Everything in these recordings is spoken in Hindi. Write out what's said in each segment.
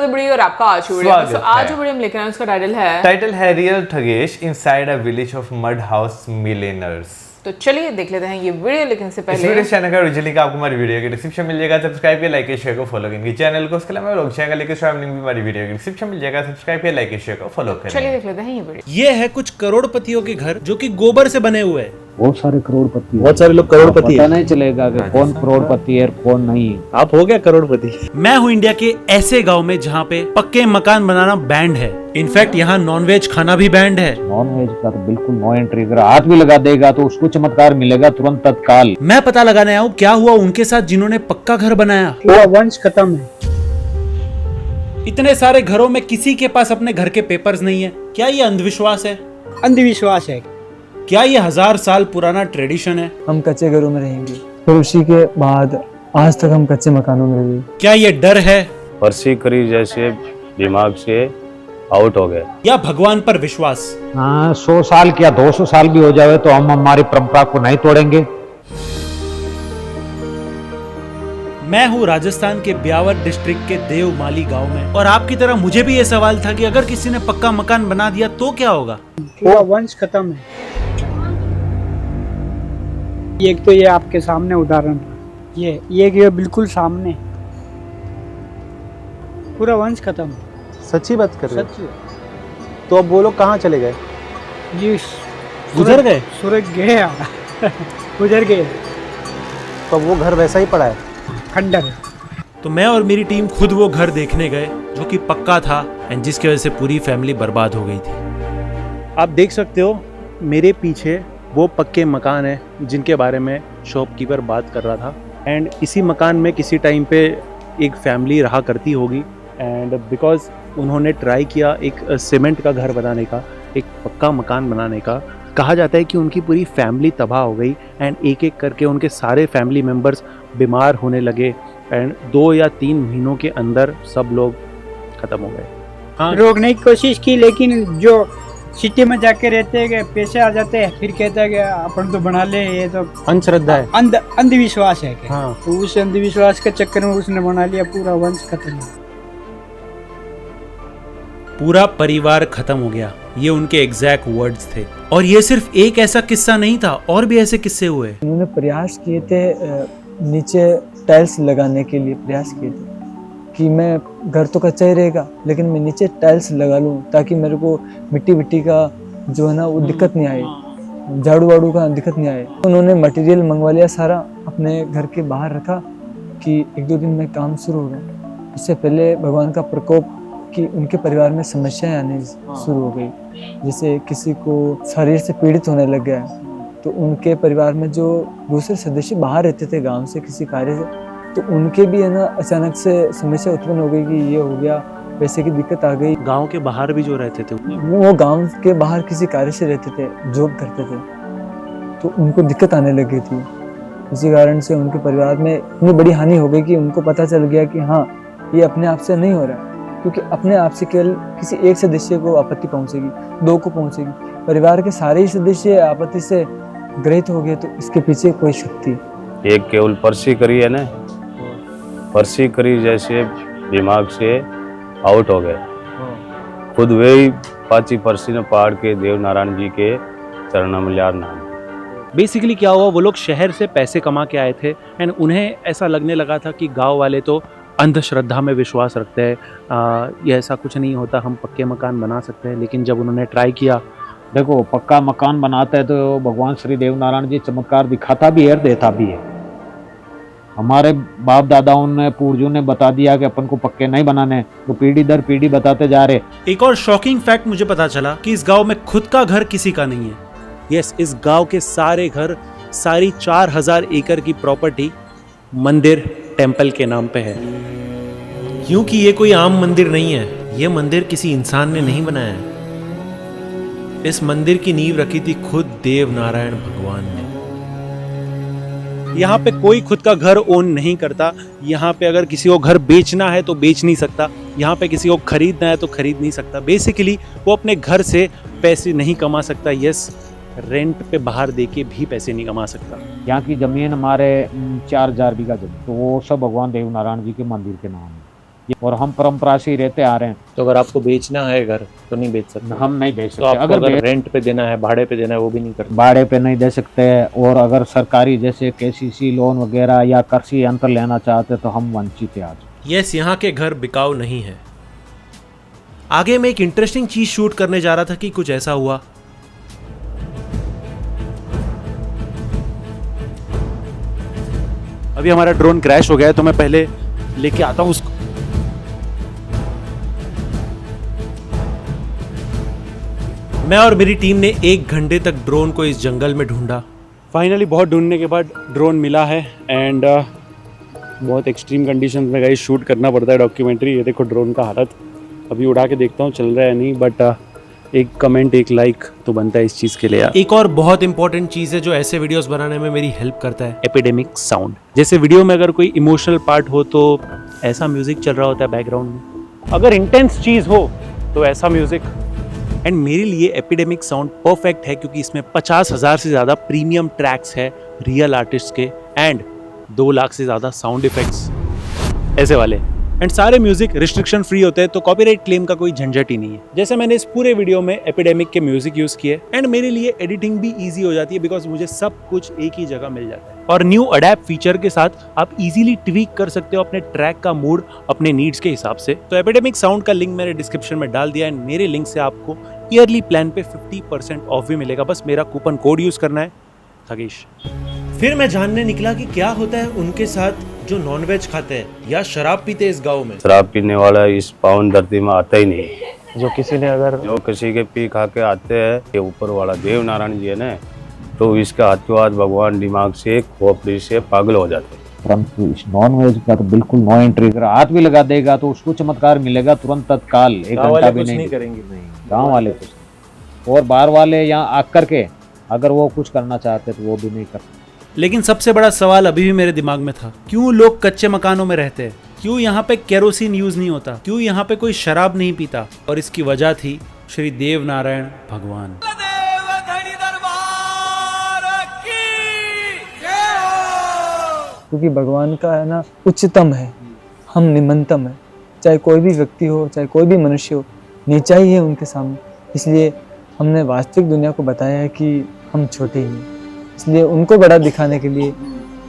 अनदर वीडियो और आपका आज वीडियो। तो आज जो वीडियो हम लेकर आए उसका टाइटल है real Thugesh inside a village of mud house millionaires. तो चलिए देख लेते हैं ये वीडियो, लेकिन इससे पहले इस वीडियो चैनल का ओरिजिनल लिंक आपको हमारी वीडियो के डिस्क्रिप्शन मिल जाएगा। सब्सक्राइब किया, लाइक शेयर को फॉलो करेंगे चैनल को। उसके अलावा लोग चैनल लेकर शाम लिंक भी हमारी वीडियो के डिस्क्रिप्शन मिल जाएगा। सब्सक्राइब किया, लाइक शेयर को फॉलो करें। चलिए देख लेते हैं ये वीडियो। ये है कुछ करोड़पतियों के घर जो कि गोबर से बने हुए हैं। बहुत सारे करोड़पति, बहुत सारे लोग करोड़पति पता नहीं चलेगा कि कौन करोड़पति है कौन नहीं है। आप हो गया करोड़पति। मैं हूँ इंडिया के ऐसे गांव में जहाँ पे पक्के मकान बनाना बैंड है। इनफैक्ट यहाँ नॉनवेज खाना भी बैंड है। नॉनवेज का तो बिल्कुल नो एंट्री। अगर हाथ भी लगा देगा तो उसको चमत्कार मिलेगा तुरंत तत्काल। मैं पता लगाने आया हूँ क्या हुआ उनके साथ जिन्होंने पक्का घर बनाया। पूरा वंश खत्म है। इतने सारे घरों में किसी के पास अपने घर के पेपर्स नहीं है। क्या ये अंधविश्वास है? अंधविश्वास है। क्या ये 1000 साल पुराना ट्रेडिशन है? हम कच्चे घरों में रहेंगे, फिर उसी के बाद आज तक हम कच्चे मकानों में रहे। क्या ये डर है? फर्शी करी जैसे दिमाग से आउट हो गए। या भगवान पर विश्वास? हाँ, 100 साल क्या 200 साल भी हो जाए तो हम हमारी परंपरा को नहीं तोड़ेंगे। मैं हूँ राजस्थान के ब्यावर डिस्ट्रिक्ट के देवमाली गांव में, और आपकी तरह मुझे भी ये सवाल था कि अगर किसी ने पक्का मकान बना दिया तो क्या होगा। पूरा वंश खत्म है। एक तो ये आपके सामने उदाहरण, ये बिल्कुल सामने, पूरा वंश खत्म। सच्ची बात कर रहे सच्ची। तो अब वो लोग कहाँ चले गए? ये गुजर गए। सूरज गए गुजर गए। तो वो घर वैसा ही पड़ा है, खंडर है। तो मैं और मेरी टीम खुद वो घर देखने गए जो कि पक्का था एंड जिसकी वजह से पूरी फैमिली बर्बाद हो गई थी। आप देख सकते हो मेरे पीछे वो पक्के मकान है जिनके बारे में शॉपकीपर बात कर रहा था। एंड इसी मकान में किसी टाइम पे एक फैमिली रहा करती होगी। एंड बिकॉज उन्होंने ट्राई किया एक सीमेंट का घर बनाने का, एक पक्का मकान बनाने का, कहा जाता है कि उनकी पूरी फैमिली तबाह हो गई। एंड एक एक करके उनके सारे फैमिली मेम्बर्स बीमार होने लगे। एंड 2 या 3 महीनों के अंदर सब लोग खत्म हो गए। हाँ, रोकने की कोशिश की, लेकिन जो सिटी में जाके रहते हैं पैसे आ जाते हैं, फिर कहता है कि अपन तो बना ले, ये तो अंधश्रद्धा है, अंधविश्वास है। हाँ। तो उस अंधविश्वास के चक्कर में उसने बना लिया, पूरा वंश खत्म। पूरा परिवार खत्म हो गया, ये उनके एग्जैक्ट वर्ड्स थे। और ये सिर्फ एक ऐसा किस्सा नहीं था, और भी ऐसे किस्से हुए। उन्होंने प्रयास किए थे नीचे टाइल्स लगाने के लिए, प्रयास किए थे कि मैं घर तो कच्चा ही रहेगा लेकिन मैं नीचे टाइल्स लगा लूँ ताकि मेरे को मिट्टी का जो है ना वो दिक्कत नहीं आए, झाड़ू वाड़ू का दिक्कत नहीं आए। उन्होंने मटेरियल मंगवा लिया सारा, अपने घर के बाहर रखा कि 1-2 दिन में काम शुरू होगा। उससे पहले भगवान का प्रकोप कि उनके परिवार में समस्याएं आने शुरू हो गई। जैसे किसी को शरीर से पीड़ित होने लग गया, तो उनके परिवार में जो दूसरे सदस्य बाहर रहते थे गाँव से किसी कार्य से, तो उनके भी है ना अचानक से समस्या उत्पन्न हो गई कि ये हो गया, पैसे की दिक्कत आ गई। गांव के बाहर भी जो रहते थे वो गांव के बाहर किसी कार्य से रहते थे, जॉब करते थे, तो उनको दिक्कत आने लगी थी। इसी कारण से उनके परिवार में इतनी बड़ी हानि हो गई कि उनको पता चल गया कि हाँ ये अपने आप से नहीं हो रहा है, क्योंकि अपने आप से केवल किसी एक सदस्य को आपत्ति पहुंचेगी, 2 को पहुंचेगी, परिवार के सारे ही सदस्य आपत्ति से ग्रहित हो गए, तो इसके पीछे कोई शक्ति। एक केवल फर्शी करी है ना, फर्शी करी जैसे दिमाग से आउट हो गए। खुद वे ही पाची फर्शी ने पाड़ के देव नारायण जी के चरणों में लिया नाम। बेसिकली क्या हुआ, वो लोग शहर से पैसे कमा के आए थे एंड उन्हें ऐसा लगने लगा था कि गांव वाले तो अंधश्रद्धा में विश्वास रखते हैं, ये ऐसा कुछ नहीं होता, हम पक्के मकान बना सकते हैं। लेकिन जब उन्होंने ट्राई किया, देखो पक्का मकान बनाता है तो भगवान श्री देव नारायण जी चमत्कार दिखाता भी है और देता भी है। हमारे बाप दादाओं ने पूर्वजों ने बता दिया कि अपन को पक्के नहीं बनाने, तो पीढ़ी दर पीढ़ी बताते जा रहे। एक और शॉकिंग फैक्ट मुझे पता चला कि इस गांव में खुद का घर किसी का नहीं है। यस, इस गांव के सारे घर, सारी 4000 एकड़ की प्रॉपर्टी मंदिर टेंपल के नाम पे है। क्योंकि ये कोई आम मंदिर नहीं है, ये मंदिर किसी इंसान ने नहीं बनाया है। इस मंदिर की नींव रखी थी खुद देव नारायण भगवान ने। यहाँ पे कोई खुद का घर ओन नहीं करता। यहाँ पे अगर किसी को घर बेचना है तो बेच नहीं सकता, यहाँ पे किसी को खरीदना है तो खरीद नहीं सकता। बेसिकली वो अपने घर से पैसे नहीं कमा सकता। यस, रेंट पे बाहर देके भी पैसे नहीं कमा सकता। यहाँ की जमीन हमारे 4000 बीघा जमीन, तो वो सब भगवान देव नारायण जी के मंदिर के नाम है। और हम परंपरा से ही रहते आ रहे हैं। तो अगर आपको बेचना है घर तो नहीं बेच सकते? हम नहीं बेच तो सकते। आपको अगर रेंट पे देना है, भाड़े पे देना है, वो भी नहीं करते? भाड़े पे नहीं दे सकते। और अगर सरकारी जैसे केसीसी लोन वगैरह या कृषि यंत्र लेना चाहते तो हम वंचित हैं आज। यस, यहाँ के घर बिकाऊ नहीं है। आगे मैं एक इंटरेस्टिंग चीज शूट करने जा रहा था कि कुछ ऐसा हुआ। अभी हमारा ड्रोन क्रैश हो गया है, तो मैं पहले लेके आता हूँ उसको। मैं और मेरी टीम ने 1 घंटे तक ड्रोन को इस जंगल में ढूंढा। फाइनली बहुत ढूंढने के बाद ड्रोन मिला है एंड बहुत एक्सट्रीम कंडीशंस में गाइस शूट करना पड़ता है डॉक्यूमेंट्री। ये देखो ड्रोन का हालत। अभी उड़ा के देखता हूँ चल रहा है नहीं, बट एक कमेंट, एक लाइक तो बनता है इस चीज़ के लिए यार। एक और बहुत इंपॉर्टेंट चीज़ है जो ऐसे वीडियोस बनाने में मेरी हेल्प करता है, एपिडेमिक साउंड। जैसे वीडियो में अगर कोई इमोशनल पार्ट हो तो ऐसा म्यूजिक चल रहा होता है बैकग्राउंड में। अगर इंटेंस चीज़ हो तो ऐसा म्यूजिक। एंड मेरे लिए एपिडेमिक साउंड परफेक्ट है क्योंकि इसमें 50,000 से ज़्यादा प्रीमियम ट्रैक्स है रियल आर्टिस्ट के एंड 2 लाख से ज़्यादा साउंड इफेक्ट्स ऐसे वाले। एंड सारे म्यूजिक रिस्ट्रिक्शन फ्री होते हैं तो कॉपीराइट क्लेम का कोई झंझट ही नहीं है। जैसे मैंने इस पूरे वीडियो में एपिडेमिक के म्यूजिक यूज किए एंड मेरे लिए एडिटिंग भी इजी हो जाती है बिकॉज मुझे सब कुछ एक ही जगह मिल जाता है। और न्यू अडैप्ट फीचर के साथ आप इजीली ट्वीक कर सकते हो अपने ट्रैक का मूड अपने नीड्स के हिसाब से। तो एपिडेमिक साउंड का लिंक मैंने डिस्क्रिप्शन में डाल दिया है। मेरे लिंक से आपको ईयरली प्लान पे 50% ऑफ भी मिलेगा। बस मेरा कूपन कोड यूज करना है, थगेश। फिर मैं जानने निकला कि क्या होता है उनके साथ जो नॉनवेज खाते हैं या शराब पीते हैं इस गांव में। शराब पीने वाला इस पावन धरती में आता ही नहीं। जो किसी के पी खा के आते हैं, ये ऊपर वाला देव नारायण जी है ना, तो इसका हाथों हाथ भगवान दिमाग से खोपड़ी से पागल हो जाते हैं। परंतु इस नॉन वेज का तो बिल्कुल नो एंट्री। अगर हाथ भी लगा देगा तो उसको चमत्कार मिलेगा तुरंत, तत्काल, 1 घंटा भी नहीं करेंगे। गाँव वाले कुछ और बाहर वाले यहाँ आकर के अगर वो कुछ करना चाहते तो वो भी नहीं करते। लेकिन सबसे बड़ा सवाल अभी भी मेरे दिमाग में था, क्यों लोग कच्चे मकानों में रहते हैं? क्यों यहाँ पे केरोसिन यूज नहीं होता? क्यों यहाँ पे कोई शराब नहीं पीता? और इसकी वजह थी श्री देव नारायण भगवान। क्योंकि भगवान का है ना उच्चतम है, हम निम्नतम है। चाहे कोई भी व्यक्ति हो, चाहे कोई भी मनुष्य हो, नीचा ही है उनके सामने। इसलिए हमने वास्तविक दुनिया को बताया है कि हम छोटे ही हैं। इसलिए उनको बड़ा दिखाने के लिए,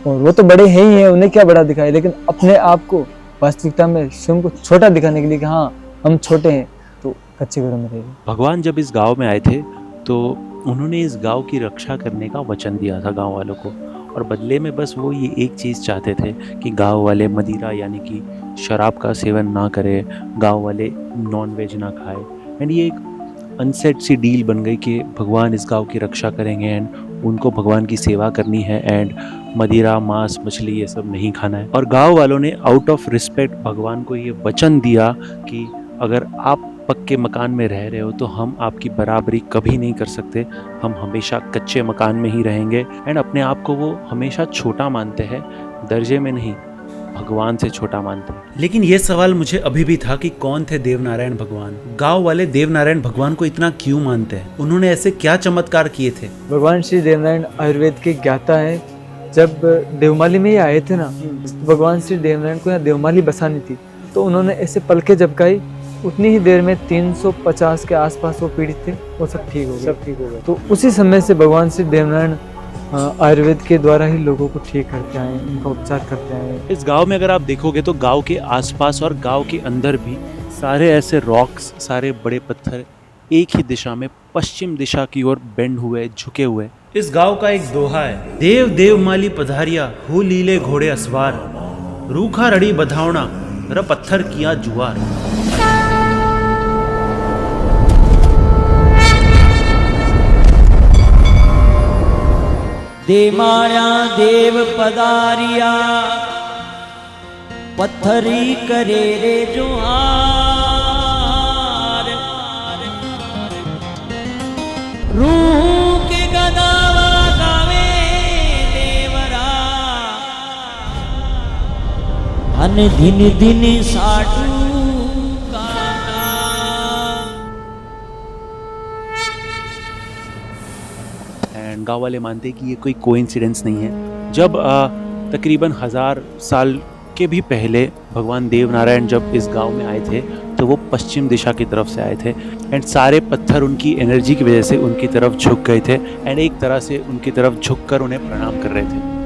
और वो तो बड़े हैं ही हैं, उन्हें क्या बड़ा दिखाए, लेकिन अपने आप को वास्तविकता में स्वयं को छोटा दिखाने के लिए कि हाँ हम छोटे हैं, तो कच्चे घरों में रहेंगे। भगवान जब इस गांव में आए थे तो उन्होंने इस गांव की रक्षा करने का वचन दिया था गांव वालों को, और बदले में बस वो ये एक चीज़ चाहते थे कि गांव वाले मदिरा यानी कि शराब का सेवन ना करें, गांव वाले नॉन वेज ना खाए। एंड ये एक अनसेट सी डील बन गई कि भगवान इस गांव की रक्षा करेंगे एंड उनको भगवान की सेवा करनी है एंड मदिरा, मांस, मछली ये सब नहीं खाना है। और गांव वालों ने आउट ऑफ रिस्पेक्ट भगवान को ये वचन दिया कि अगर आप पक्के मकान में रह रहे हो तो हम आपकी बराबरी कभी नहीं कर सकते, हम हमेशा कच्चे मकान में ही रहेंगे। एंड अपने आप को वो हमेशा छोटा मानते हैं, दर्जे में नहीं, भगवान से छोटा मानते हैं। लेकिन ये सवाल मुझे अभी भी था कि कौन थे देवनारायण भगवान? गांव वाले देवनारायण भगवान को इतना क्यों मानते हैं? उन्होंने ऐसे क्या चमत्कार किए थे? भगवान श्री देवनारायण आयुर्वेद के ज्ञाता है। जब देवमाली में ये आए थे ना, भगवान श्री देवनारायण को यहाँ देवमाली बसानी थी, तो उन्होंने ऐसे पलके झपकाई, उतनी ही देर में 350 के आसपास वो पीड़ित थे, वो सब ठीक हो गए। तो उसी समय से भगवान श्री देवनारायण आयुर्वेद के द्वारा ही लोगों को ठीक करते आए, उनका उपचार करते आए। इस गांव में अगर आप देखोगे तो गांव के आसपास और गांव के अंदर भी सारे ऐसे रॉक्स, सारे बड़े पत्थर एक ही दिशा में, पश्चिम दिशा की ओर बेंड हुए, झुके हुए। इस गांव का एक दोहा है, देव देव माली पधारिया, हो लीले घोड़े असवार, रूखा रड़ी बधावना, र पत्थर किया जुआर। देमाया देव पदारिया, पत्थरी करे रे जुहार, रूह के गदावा गावे देवरा, अन दिन दिन साटू गांव वाले मानते हैं कि ये कोई कोइंसिडेंस नहीं है। जब तकरीबन 1000 साल के भी पहले भगवान देवनारायण जब इस गांव में आए थे तो वो पश्चिम दिशा की तरफ से आए थे एंड सारे पत्थर उनकी एनर्जी की वजह से उनकी तरफ झुक गए थे एंड एक तरह से उनकी तरफ झुककर उन्हें प्रणाम कर रहे थे।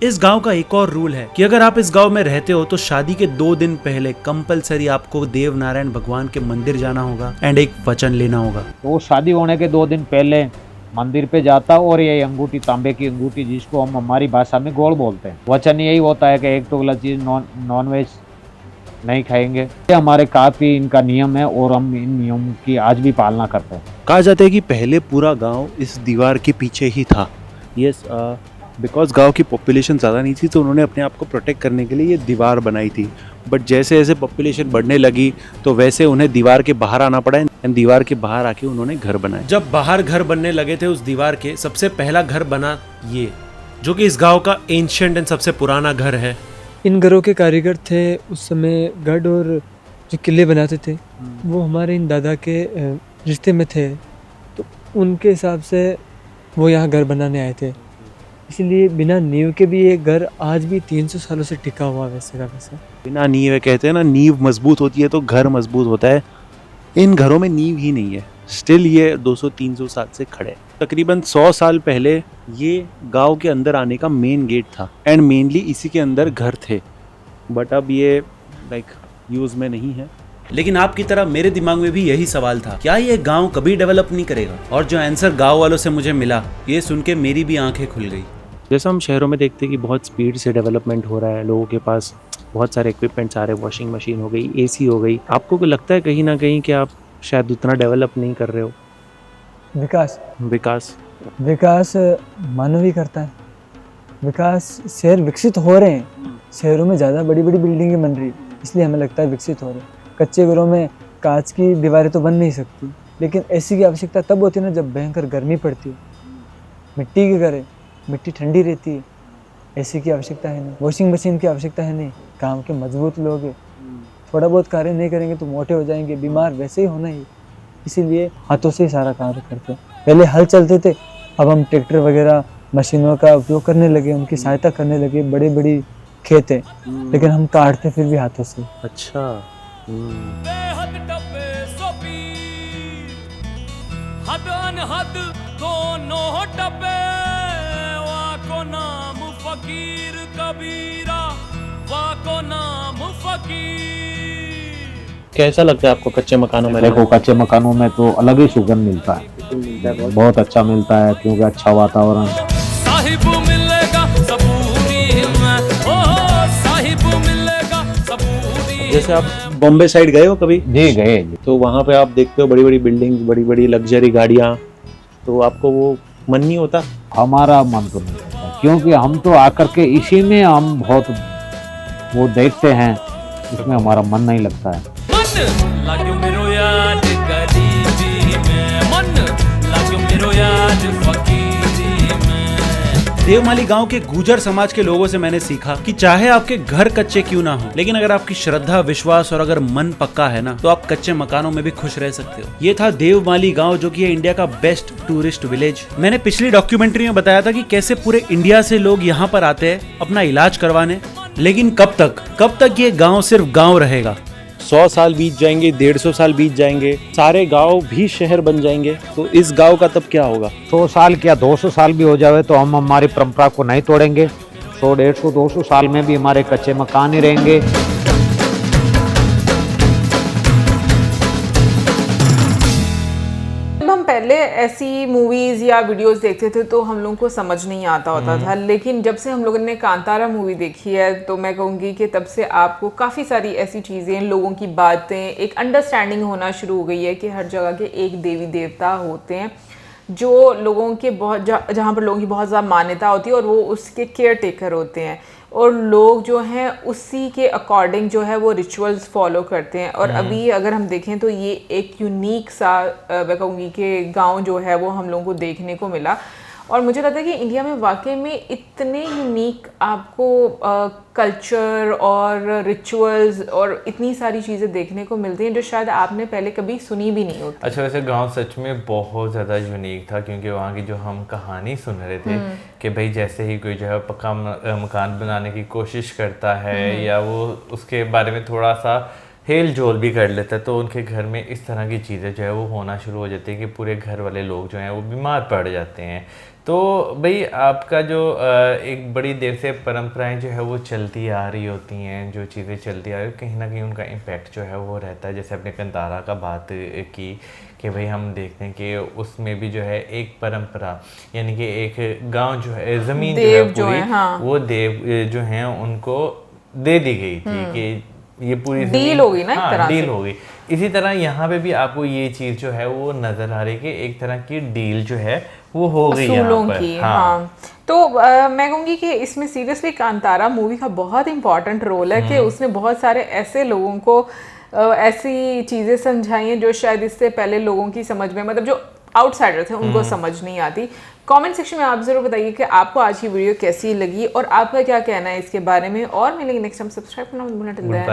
इस गांव का एक और रूल है कि अगर आप इस गांव में रहते हो तो शादी के 2 दिन पहले कंपलसरी आपको देवनारायण भगवान के मंदिर जाना होगा एंड एक वचन लेना होगा। तो शादी होने के 2 दिन पहले मंदिर पे जाता और ये अंगूठी, तांबे की अंगूठी जिसको हम हमारी भाषा में गोड़ बोलते हैं, वचन यही होता है कि एक टुकड़ा चीज नॉन वेज नहीं खाएंगे। ये हमारे काफी इनका नियम है और हम इन नियम की आज भी पालना करते हैं। कहा जाता है कि पहले पूरा गांव इस दीवार के पीछे ही था। यस, बिकॉज गांव की पॉपुलेशन ज़्यादा नहीं थी तो उन्होंने अपने आप को प्रोटेक्ट करने के लिए ये दीवार बनाई थी। बट जैसे जैसे पॉपुलेशन बढ़ने लगी तो वैसे उन्हें दीवार के बाहर आना पड़ा एंड दीवार के बाहर आके उन्होंने घर बनाए। जब बाहर घर बनने लगे थे उस दीवार के, सबसे पहला घर बना ये, जो कि इस गांव का एंशिएंट एंड सबसे पुराना घर है। इन घरों के कारीगर थे उस समय, गढ़ और जो किले बनाते थे वो हमारे इन दादा के रिश्ते में थे, तो उनके हिसाब से वो यहाँ घर बनाने आए थे। इसलिए बिना नींव के भी ये घर आज भी 300 सालों से टिका हुआ वैसे का वैसा। बिना नींव, कहते हैं ना, नींव मजबूत होती है तो घर मजबूत होता है। इन घरों में नींव ही नहीं है, स्टिल ये 200-300 साल से खड़े। तकरीबन 100 साल पहले ये गांव के अंदर आने का मेन गेट था एंड मेनली इसी के अंदर घर थे, बट अब ये लाइक यूज में नहीं है। लेकिन आपकी तरह मेरे दिमाग में भी यही सवाल था, क्या ये गांव कभी डेवलप नहीं करेगा? और जो आंसर गांव वालों से मुझे मिला, ये सुन के मेरी भी आंखें खुल गई। जैसा हम शहरों में देखते हैं कि बहुत स्पीड से डेवलपमेंट हो रहा है, लोगों के पास बहुत सारे इक्विपमेंट्स आ रहे हैं, वॉशिंग मशीन हो गई, एसी हो गई, आपको को लगता है कहीं ना कहीं कि आप शायद उतना डेवलप नहीं कर रहे हो? विकास मानव ही करता है। विकास, शहर विकसित हो रहे हैं, शहरों में ज़्यादा बड़ी बड़ी बिल्डिंगें बन रही है, इसलिए हमें लगता है विकसित हो रहे हैं। कच्चे घरों में कांच की दीवारें तो बन नहीं सकती, लेकिन एसी की आवश्यकता तब होती है ना जब भयंकर गर्मी पड़ती है। मिट्टी के घर है, मिट्टी ठंडी रहती है, एसी की आवश्यकता है नहीं, वॉशिंग मशीन की आवश्यकता है नहीं। काम के मजबूत लोग हैं, थोड़ा बहुत कार्य नहीं करेंगे तो मोटे हो जाएंगे, बीमार वैसे ही होना ही, इसीलिए हाथों से ही सारा कार्य करते हैं। पहले हल चलते थे, अब हम ट्रैक्टर वगैरह मशीनों का उपयोग करने लगे, उनकी सहायता करने लगे। बड़ी बड़ी खेत है लेकिन हम काटते फिर भी हाथों से। अच्छा। कैसा लगता है आपको कच्चे मकानों में? देखो, कच्चे मकानों में तो अलग ही सुगंध मिलता है, बहुत अच्छा मिलता है, क्योंकि अच्छा वातावरण। जैसे आप बॉम्बे साइड गए हो कभी? जी गए। तो वहाँ पे आप देखते हो बड़ी बड़ी बिल्डिंग्स, बड़ी बड़ी लग्जरी गाड़ियाँ, तो आपको वो मन नहीं होता? हमारा मन तो नहीं होता, क्योंकि हम तो आकर के इसी में हम बहुत वो देखते हैं, इसमें हमारा मन नहीं लगता है। देवमाली गांव के गुर्जर समाज के लोगों से मैंने सीखा कि चाहे आपके घर कच्चे क्यों ना हो, लेकिन अगर आपकी श्रद्धा, विश्वास और अगर मन पक्का है ना, तो आप कच्चे मकानों में भी खुश रह सकते हो। ये था देवमाली गांव, जो कि है इंडिया का बेस्ट टूरिस्ट विलेज। मैंने पिछली डॉक्यूमेंट्री में बताया था कि कैसे पूरे इंडिया से लोग यहाँ पर आते हैं अपना इलाज करवाने, लेकिन कब तक ये गांव सिर्फ गांव रहेगा? 100 साल बीत जाएंगे, 150 साल बीत जाएंगे, सारे गांव भी शहर बन जाएंगे, तो इस गांव का तब क्या होगा? 100 साल क्या 200 साल भी हो जाए तो हम हमारी परंपरा को नहीं तोड़ेंगे। 100, 150, 200 साल में भी हमारे कच्चे मकान ही रहेंगे। पहले ऐसी मूवीज या वीडियोस देखते थे तो हम लोगों को समझ नहीं आता होता था, लेकिन जब से हम लोगों ने कांतारा मूवी देखी है तो मैं कहूँगी कि तब से आपको काफ़ी सारी ऐसी चीज़ें, लोगों की बातें, एक अंडरस्टैंडिंग होना शुरू हो गई है कि हर जगह के एक देवी देवता होते हैं जो लोगों के बहुत जहाँ पर लोगों की बहुत ज़्यादा मान्यता होती है और वो उसके केयर टेकर होते हैं, और लोग जो हैं उसी के अकॉर्डिंग जो है वो रिचुअल्स फॉलो करते हैं। और अभी अगर हम देखें तो ये एक यूनिक सा मैं कहूँगी कि गांव जो है वो हम लोगों को देखने को मिला। और मुझे लगता है कि इंडिया में वाकई में इतने यूनिक आपको कल्चर और रिचुअल्स और इतनी सारी चीज़ें देखने को मिलती हैं जो शायद आपने पहले कभी सुनी भी नहीं होती। अच्छा, वैसे गांव सच में बहुत ज़्यादा यूनिक था, क्योंकि वहाँ की जो हम कहानी सुन रहे थे कि भाई जैसे ही कोई जो है पक्का मकान बनाने की कोशिश करता है या वो उसके बारे में थोड़ा सा हेल जोल भी कर लेता है, तो उनके घर में इस तरह की चीज़ें जो है वो होना शुरू हो जाती है कि पूरे घर वाले लोग जो हैं वो बीमार पड़ जाते हैं। तो भाई आपका जो एक बड़ी देर से परंपराएं जो है वो चलती आ रही होती हैं, जो चीज़ें चलती आ रही, कहीं ना कहीं उनका इम्पैक्ट जो है वो रहता है। जैसे अपने कंतारा का बात की कि भाई हम देखते हैं कि उसमें भी जो है एक परंपरा, यानी कि एक गांव जो है, ज़मीन जो है पूरी, वो देव जो हैं उनको दे दी गई थी कि ये पूरी डील हो गई ना, एक तरह डील हो गई। इसी तरह यहाँ पे भी आपको ये चीज़ जो है वो नज़र आ रही है कि एक तरह की डील जो है वो हो गई यहाँ पर। हाँ। तो मैं कहूँगी कि इसमें सीरियसली कांतारा मूवी का बहुत इंपॉर्टेंट रोल है कि उसने बहुत सारे ऐसे लोगों को ऐसी चीज़ें समझाई हैं जो शायद इससे पहले लोगों की समझ में, मतलब जो आउटसाइडर थे उनको समझ नहीं आती। कमेंट सेक्शन में आप ज़रूर बताइए कि आपको आज की वीडियो कैसी लगी और आपका क्या कहना है इसके बारे में। और मिलेंगे नेक्स्ट टाइम, सब्सक्राइब करना मत भूलना।